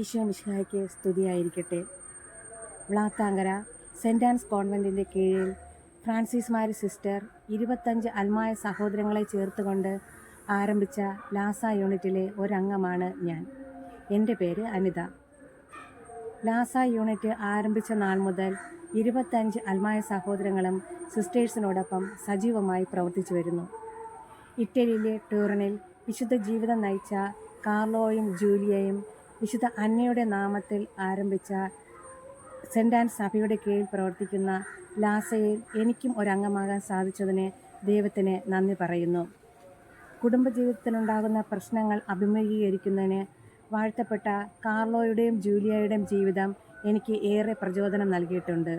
ഈശോ മിശിഹായ്ക്ക് സ്തുതിയായിരിക്കട്ടെ. വ്ളാത്താങ്കര സെൻറ് ആൻസ് കോൺവെൻറ്റിൻ്റെ കീഴിൽ ഫ്രാൻസിസ് മാരി സിസ്റ്റർ 25 അൽമായ സഹോദരങ്ങളെ ചേർത്തുകൊണ്ട് ആരംഭിച്ച ലാസ യൂണിറ്റിലെ ഒരംഗമാണ് ഞാൻ. എൻ്റെ പേര് അനിത. ലാസ യൂണിറ്റ് ആരംഭിച്ച നാൾ മുതൽ 25 അൽമായ സഹോദരങ്ങളും സിസ്റ്റേഴ്സിനോടൊപ്പം സജീവമായി പ്രവർത്തിച്ചു വരുന്നു. ഇറ്റലിയിലെ ടൂറിനിൽ വിശുദ്ധ ജീവിതം നയിച്ച കാർലോയും ജൂലിയയും വിശുദ്ധ അന്നയുടെ നാമത്തിൽ ആരംഭിച്ച സെൻറ് ആൻസ് സഭയുടെ കീഴിൽ പ്രവർത്തിക്കുന്ന ലാസയിൽ എനിക്കും ഒരംഗമാകാൻ സാധിച്ചതിന് ദൈവത്തിന് നന്ദി പറയുന്നു. കുടുംബജീവിതത്തിലുണ്ടാകുന്ന പ്രശ്നങ്ങൾ അഭിമുഖീകരിക്കുന്നതിന് വാഴ്ത്തപ്പെട്ട കാർലോയുടെയും ജൂലിയയുടെയും ജീവിതം എനിക്ക് ഏറെ പ്രചോദനം നൽകിയിട്ടുണ്ട്.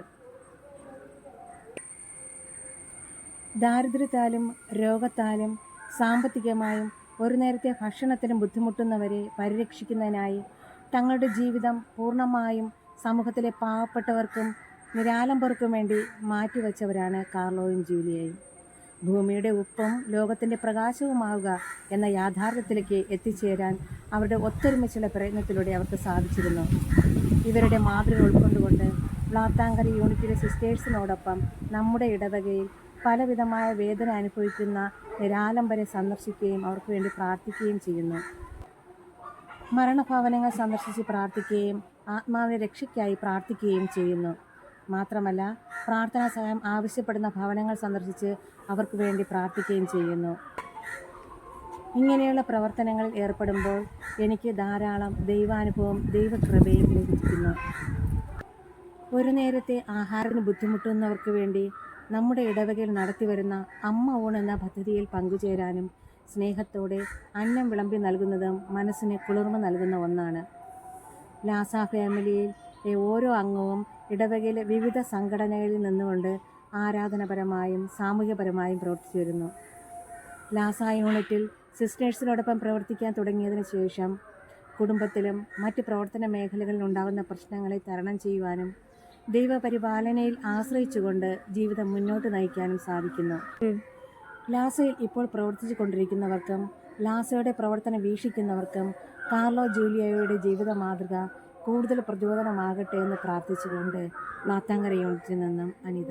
ദാരിദ്ര്യത്താലും രോഗത്താലും സാമ്പത്തികമായും ഒരു നേരത്തെ ഭക്ഷണത്തിനും ബുദ്ധിമുട്ടുന്നവരെ പരിരക്ഷിക്കുന്നതിനായി തങ്ങളുടെ ജീവിതം പൂർണ്ണമായും സമൂഹത്തിലെ പാവപ്പെട്ടവർക്കും നിരാലംബർക്കും വേണ്ടി മാറ്റിവെച്ചവരാണ് കാർലോയും ജൂലിയയും. ഭൂമിയുടെ ഉപ്പും ലോകത്തിൻ്റെ പ്രകാശവുമാവുക എന്ന യാഥാർത്ഥ്യത്തിലേക്ക് എത്തിച്ചേരാൻ അവരുടെ ഒത്തൊരുമിച്ചുള്ള പ്രയത്നത്തിലൂടെ അവർക്ക് സാധിച്ചിരുന്നു. ഇവരുടെ മാതൃക ഉൾക്കൊണ്ടുകൊണ്ട് വ്ളാത്താങ്കര യൂണിറ്റിലെ സിസ്റ്റേഴ്സിനോടൊപ്പം നമ്മുടെ ഇടവകയിൽ പലവിധമായ വേദന അനുഭവിക്കുന്ന നിരാലംബരെ സന്ദർശിക്കുകയും അവർക്ക് വേണ്ടി പ്രാർത്ഥിക്കുകയും ചെയ്യുന്നു. മരണഭവനങ്ങൾ സന്ദർശിച്ച് പ്രാർത്ഥിക്കുകയും ആത്മാവിനെ രക്ഷയ്ക്കായി പ്രാർത്ഥിക്കുകയും ചെയ്യുന്നു. മാത്രമല്ല, പ്രാർത്ഥനാ സഹായം ആവശ്യപ്പെടുന്ന ഭവനങ്ങൾ സന്ദർശിച്ച് അവർക്ക് വേണ്ടി പ്രാർത്ഥിക്കുകയും ചെയ്യുന്നു. ഇങ്ങനെയുള്ള പ്രവർത്തനങ്ങളിൽ ഏർപ്പെടുമ്പോൾ എനിക്ക് ധാരാളം ദൈവാനുഭവം ദൈവകൃപയും ലഭിക്കുന്നു. ഒരു നേരത്തെ ആഹാരത്തിന് ബുദ്ധിമുട്ടുന്നവർക്ക് വേണ്ടി നമ്മുടെ ഇടവകയിൽ നടത്തിവരുന്ന അമ്മ ഊണ് എന്ന പദ്ധതിയിൽ പങ്കുചേരാനും സ്നേഹത്തോടെ അന്നം വിളമ്പി നൽകുന്നതും മനസ്സിന് കുളിർമ നൽകുന്ന ഒന്നാണ്. ലാസ ഫാമിലിയിലെ ഓരോ അംഗവും ഇടവകയിലെ വിവിധ സംഘടനകളിൽ നിന്നുകൊണ്ട് ആരാധനപരമായും സാമൂഹ്യപരമായും പ്രവർത്തിച്ചു വരുന്നു. ലാസ യൂണിറ്റിൽ സിസ്റ്റേഴ്സിനോടൊപ്പം പ്രവർത്തിക്കാൻ തുടങ്ങിയതിന് ശേഷം കുടുംബത്തിലും മറ്റ് പ്രവർത്തന മേഖലകളിൽ ഉണ്ടാകുന്ന പ്രശ്നങ്ങളെ തരണം ചെയ്യുവാനും ദൈവപരിപാലനയിൽ ആശ്രയിച്ചുകൊണ്ട് ജീവിതം മുന്നോട്ട് നയിക്കാനും സാധിക്കുന്നു. ലാസയിൽ ഇപ്പോൾ പ്രവർത്തിച്ചു കൊണ്ടിരിക്കുന്നവർക്കും ലാസയുടെ പ്രവർത്തനം വീക്ഷിക്കുന്നവർക്കും കാർലോ ജൂലിയയുടെ ജീവിത മാതൃക കൂടുതൽ പ്രചോദനമാകട്ടെ എന്ന് പ്രാർത്ഥിച്ചുകൊണ്ട് വ്ളാത്താങ്കര യൂണിറ്റിൽ നിന്നും അനിത.